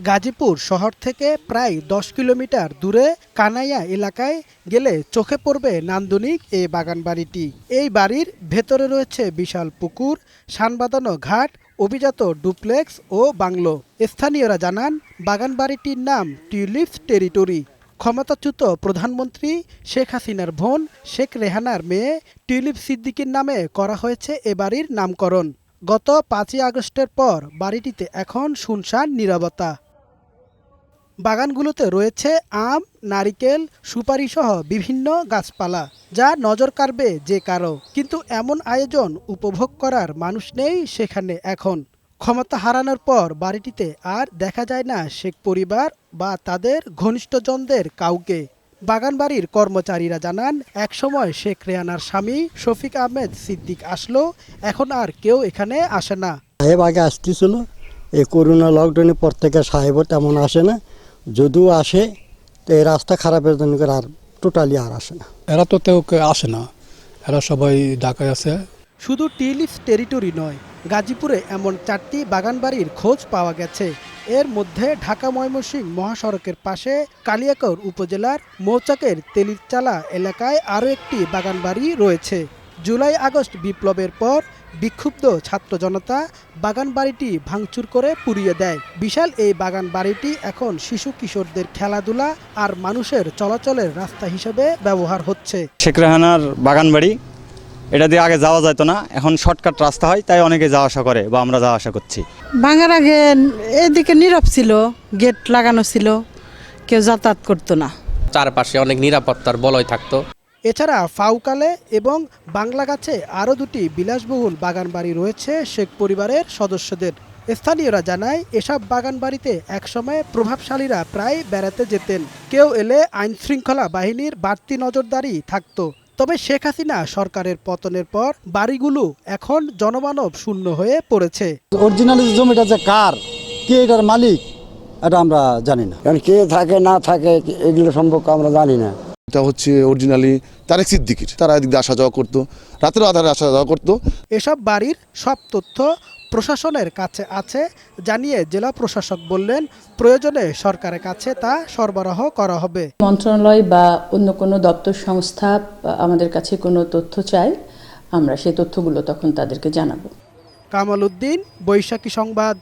গাজীপুর শহর থেকে প্রায় ১০ কিলোমিটার দূরে কানাইয়া এলাকায় গেলে চোখে পড়বে নান্দনিক এই বাগানবাড়িটি। এই বাড়ির ভেতরে রয়েছে বিশাল পুকুর, সানবাঁধানো ঘাট, অভিজাত ডুপ্লেক্স ও বাংলো। স্থানীয়রা জানান বাগানবাড়িটির নাম টিউলিপস টেরিটরি। ক্ষমতাচ্যুত প্রধানমন্ত্রী শেখ হাসিনার বোন শেখ রেহানার মেয়ে টিউলিপ সিদ্দিকীর নামে করা হয়েছে এ বাড়ির নামকরণ। গত ৫ই আগস্টের পর বাড়িটিতে এখন শুনশান নীরবতা। বাগানগুলোতে রয়েছে আম, নারিকেল, সুপারিসহ বিভিন্ন গাছপালা, যা নজর কাড়বে যে কারো। কিন্তু এমন আয়োজন উপভোগ করার মানুষ নেই সেখানে এখন। ক্ষমতা হারানোর পর বাড়িটিতে আর দেখা যায় না শেখ পরিবার বা তাদের ঘনিষ্ঠজনদের কাউকে। বাগানবাড়ির কর্মচারীরা জানান, একসময় শেখ রেহানার স্বামী শফিক আহমেদ সিদ্দিক আসলো, এখন আর কেউ এখানে আসে না। সাহেব আগে আসতেছিল, এই করোনা লকডাউনের পর থেকে সাহেবও তেমন আসে না, যদিও আসে তো এই রাস্তা খারাপের জন্য আর টোটালি আর আসে না। এরা তো কেউ আসে না, এরা সবাই ঢাকায় আছে। শুধু টিউলিপস টেরিটরি নয়, গাজীপুরে এমন 4টি বাগানবাড়ির খোঁজ পাওয়া গেছে। এর মধ্যে ঢাকা ময়মনসিংহ মহাসড়কের পাশে কালিয়াকৈর উপজেলার মৌচাকের তেলিরচালা এলাকায় আরও একটি বাগানবাড়ি রয়েছে। জুলাই আগস্ট বিপ্লবের পর বিক্ষুব্ধ ছাত্র জনতা বাগানবাড়িটি ভাঙচুর করে পুড়িয়ে দেয়। বিশাল এই বাগানবাড়িটি এখন শিশু কিশোরদের খেলাধুলা আর মানুষের চলাচলের রাস্তা হিসেবে ব্যবহার হচ্ছে। শেখ রেহানার বাগানবাড়ি, এটা দিয়ে আগে যাওয়া যেত না, এখন শর্টকাট রাস্তা হয়, তাই অনেকে যাওয়া আসা করে বা আমরা যাওয়া আসা করছি। ভাঙার আগে এদিকে নীরব ছিল, গেট লাগানো ছিল, কেউ যাতায়াত করতো না। চারপাশে অনেক নিরাপত্তার বলয় থাকতো। এছাড়া ফাউকালে এবং বাংলাগাছে আরও 2টি বিলাসবহুল বাগানবাড়ি রয়েছে শেখ পরিবারের সদস্যদের। স্থানীয়রা জানায়, এসব বাগানবাড়িতে একসময় প্রভাবশালীরা প্রায় বেড়াতে যেতেন। কেউ এলে আইনশৃঙ্খলা বাহিনীর বাড়তি নজরদারি থাকতো। তবে শেখ হাসিনা সরকারের পতনের পর বাড়িগুলো এখন জনমানব শূন্য হয়ে পড়েছে। অরিজিনাল জমিটা যে কার, কে এটার মালিক, এটা আমরা জানি না। কারণ কে থাকে না থাকে এগুলো সম্পর্কে আমরা জানি না। এটা হচ্ছে অরিজিনালি তারেক সিদ্দিকীর। তারা এদিক দিয়ে আসা যাওয়া করতো, রাতের আধারে আসা যাওয়া করতো। এসব বাড়ির সব তথ্য প্রশাসনের কাছে আছে জানিয়ে জেলা প্রশাসক বললেন, প্রয়োজনে সরকারের কাছে তা সরবরাহ করা হবে। মন্ত্রণালয় বা অন্য কোনো দপ্তর সংস্থা আমাদের কাছে কোনো তথ্য চায়, আমরা সেই তথ্যগুলো তখন তাদেরকে জানাবো। কামাল উদ্দিন, বৈশাখী সংবাদ,